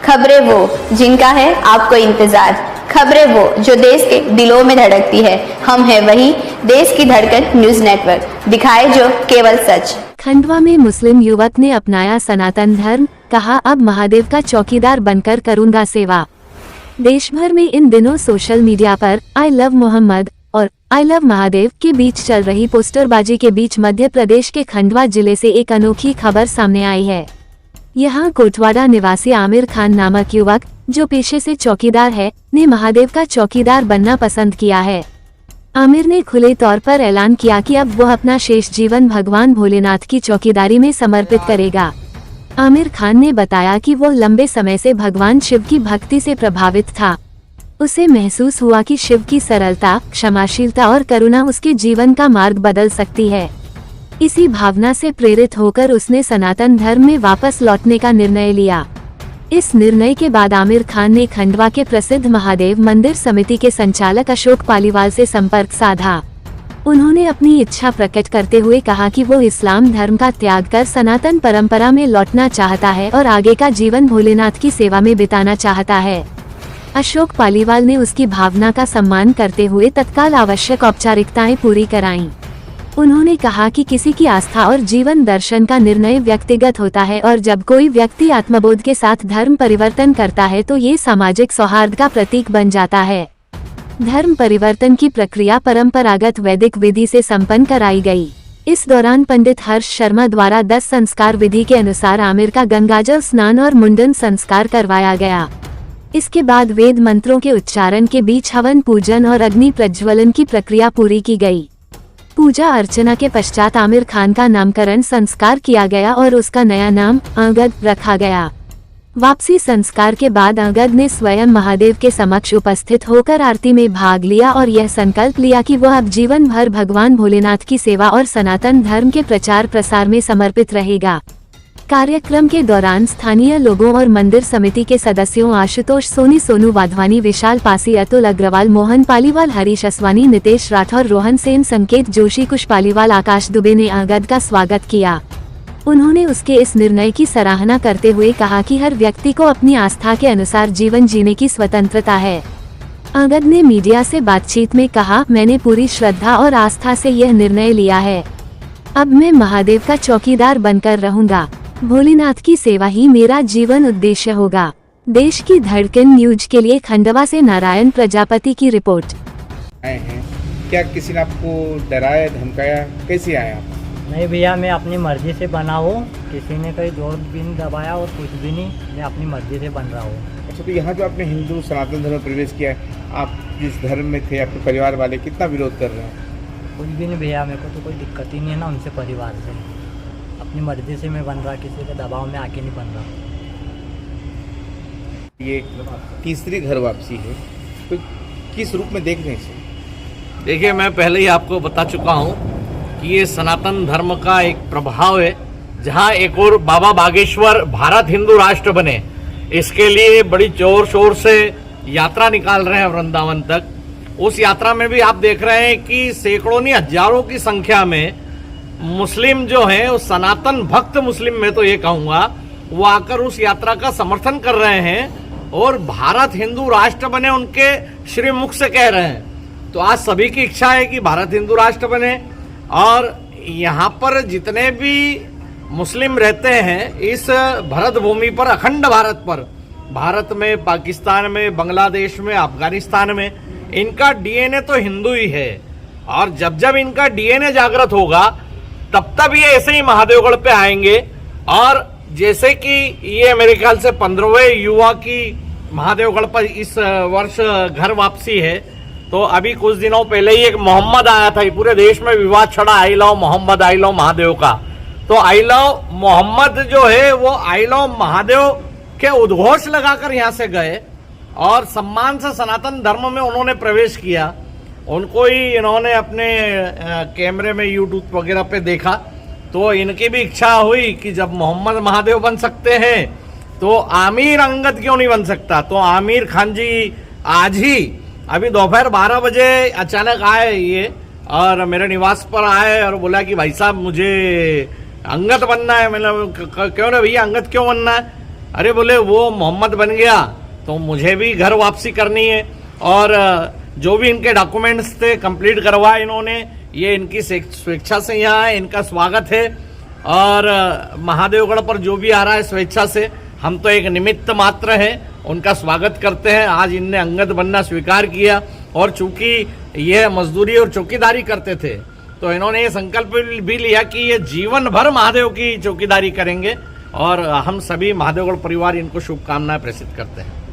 खबरें वो जिनका है आपको इंतजार, खबरें वो जो देश के दिलों में धड़कती है। हम है वही देश की धड़कन न्यूज नेटवर्क, दिखाए जो केवल सच। खंडवा में मुस्लिम युवक ने अपनाया सनातन धर्म, कहा अब महादेव का चौकीदार बनकर करूंगा सेवा। देश भर में इन दिनों सोशल मीडिया पर आई लव मोहम्मद और आई लव महादेव के बीच चल रही पोस्टरबाजी के बीच मध्य प्रदेश के खंडवा जिले से एक अनोखी खबर सामने आई है। यहाँ कोटवाड़ा निवासी आमिर खान नामक युवक, जो पेशे से चौकीदार है, ने महादेव का चौकीदार बनना पसंद किया है। आमिर ने खुले तौर पर ऐलान किया कि अब वह अपना शेष जीवन भगवान भोलेनाथ की चौकीदारी में समर्पित करेगा। आमिर खान ने बताया कि वो लंबे समय से भगवान शिव की भक्ति से प्रभावित था। उसे महसूस हुआ कि शिव की सरलता, क्षमाशीलता और करुणा उसके जीवन का मार्ग बदल सकती है। इसी भावना से प्रेरित होकर उसने सनातन धर्म में वापस लौटने का निर्णय लिया। इस निर्णय के बाद आमिर खान ने खंडवा के प्रसिद्ध महादेव मंदिर समिति के संचालक अशोक पालीवाल से संपर्क साधा। उन्होंने अपनी इच्छा प्रकट करते हुए कहा कि वो इस्लाम धर्म का त्याग कर सनातन परंपरा में लौटना चाहता है और आगे का जीवन भोलेनाथ की सेवा में बिताना चाहता है। अशोक पालीवाल ने उसकी भावना का सम्मान करते हुए तत्काल आवश्यक औपचारिकताएं पूरी कराईं। उन्होंने कहा कि किसी की आस्था और जीवन दर्शन का निर्णय व्यक्तिगत होता है और जब कोई व्यक्ति आत्मबोध के साथ धर्म परिवर्तन करता है तो ये सामाजिक सौहार्द का प्रतीक बन जाता है। धर्म परिवर्तन की प्रक्रिया परंपरागत वैदिक विधि से संपन्न कराई गई। इस दौरान पंडित हर्ष शर्मा द्वारा 10 संस्कार विधि के अनुसार आमिर का गंगाजल स्नान और मुंडन संस्कार करवाया गया। इसके बाद वेद मंत्रों के उच्चारण के बीच हवन पूजन और अग्नि प्रज्वलन की प्रक्रिया पूरी की गई। पूजा अर्चना के पश्चात आमिर खान का नामकरण संस्कार किया गया और उसका नया नाम अंगद रखा गया। वापसी संस्कार के बाद अंगद ने स्वयं महादेव के समक्ष उपस्थित होकर आरती में भाग लिया और यह संकल्प लिया कि वह अब जीवन भर भगवान भोलेनाथ की सेवा और सनातन धर्म के प्रचार प्रसार में समर्पित रहेगा। कार्यक्रम के दौरान स्थानीय लोगों और मंदिर समिति के सदस्यों आशुतोष सोनी, सोनू वाधवानी, विशाल पासी, अतुल अग्रवाल, मोहन पालीवाल, हरीश असवानी, नितेश राठौर, रोहन सेन, संकेत जोशी, कुश पालीवाल, आकाश दुबे ने अंगद का स्वागत किया। उन्होंने उसके इस निर्णय की सराहना करते हुए कहा कि हर व्यक्ति को अपनी आस्था के अनुसार जीवन जीने की स्वतंत्रता है। अंगद ने मीडिया से बातचीत में कहा, मैंने पूरी श्रद्धा और आस्था से यह निर्णय लिया है। अब मैं महादेव का चौकीदार बनकर रहूंगा। भोलेनाथ की सेवा ही मेरा जीवन उद्देश्य होगा। देश की धड़कन न्यूज के लिए खंडवा से नारायण प्रजापति की रिपोर्ट। आए हैं, क्या किसी ने आपको डराया, धमकाया, कैसे आया आप? नहीं भैया, मैं अपनी मर्जी से बना हूँ। किसी ने कोई जोर भी नहीं दबाया और कुछ भी नहीं, मैं अपनी मर्जी से बन रहा हूँ। अच्छा, तो यहाँ जो आपने हिंदू सनातन धर्म में प्रवेश किया है, आप जिस धर्म में थे, आपके परिवार वाले कितना विरोध कर रहे हैं? कुछ भी नहीं भैया, मेरे को तो कोई दिक्कत ही नहीं है ना उनसे, परिवार से। अपनी मर्जी से मैं बन रहा, किसी के दबाव में आके नहीं बन रहा। ये तीसरी घर वापसी है, तो किस रूप में देख रहे हैं इसे? देखिए, मैं पहले ही आपको बता चुका हूँ कि ये सनातन धर्म का एक प्रभाव है। जहाँ एक और बाबा बागेश्वर भारत हिंदू राष्ट्र बने, इसके लिए बड़ी जोर शोर से यात्रा निकाल रहे हैं वृंदावन तक। उस यात्रा में भी आप देख रहे हैं कि सैकड़ों नहीं हजारों की संख्या में मुस्लिम जो हैं, उस सनातन भक्त मुस्लिम में तो ये कहूँगा, वो आकर उस यात्रा का समर्थन कर रहे हैं और भारत हिंदू राष्ट्र बने उनके श्रीमुख से कह रहे हैं। तो आज सभी की इच्छा है कि भारत हिंदू राष्ट्र बने और यहाँ पर जितने भी मुस्लिम रहते हैं इस भरत भूमि पर, अखंड भारत पर, भारत में, पाकिस्तान में, बांग्लादेश में, अफगानिस्तान में, इनका डीएनए तो हिंदू ही है। और जब जब इनका डीएनए जागृत होगा तब तब ये ऐसे ही महादेवगढ़ पे आएंगे। और जैसे कि ये मेरे ख्याल से 15वें युवा की महादेवगढ़ पर इस वर्ष घर वापसी है। तो अभी कुछ दिनों पहले ही एक मोहम्मद आया था, पूरे देश में विवाद छड़ा, I love Mohammad, I love Mahadev का। तो आई लव मोहम्मद जो है वो आई लव महादेव के उद्घोष लगाकर यहाँ से गए और सम्मान से सनातन धर्म में उन्होंने प्रवेश किया। उनको ही इन्होंने अपने कैमरे में यूट्यूब वगैरह पे देखा, तो इनकी भी इच्छा हुई कि जब मोहम्मद महादेव बन सकते हैं तो आमिर अंगद क्यों नहीं बन सकता। तो आमिर खान जी आज ही अभी दोपहर 12 बजे अचानक आए ये और मेरे निवास पर आए और बोला कि भाई साहब मुझे अंगद बनना है। मतलब क्यों ना भैया, अंगद क्यों बनना है? अरे बोले वो मोहम्मद बन गया तो मुझे भी घर वापसी करनी है, और जो भी इनके डॉक्यूमेंट्स थे कंप्लीट करवाए इन्होंने। ये इनकी स्वेच्छा से यहाँ है, इनका स्वागत है। और महादेवगढ़ पर जो भी आ रहा है स्वेच्छा से, हम तो एक निमित्त मात्र है, उनका स्वागत करते हैं। आज इनने अंगद बनना स्वीकार किया, और चूंकि ये मजदूरी और चौकीदारी करते थे तो इन्होंने ये संकल्प भी लिया कि ये जीवन भर महादेव की चौकीदारी करेंगे, और हम सभी महादेवगढ़ परिवार इनको शुभकामनाएं प्रेषित करते हैं।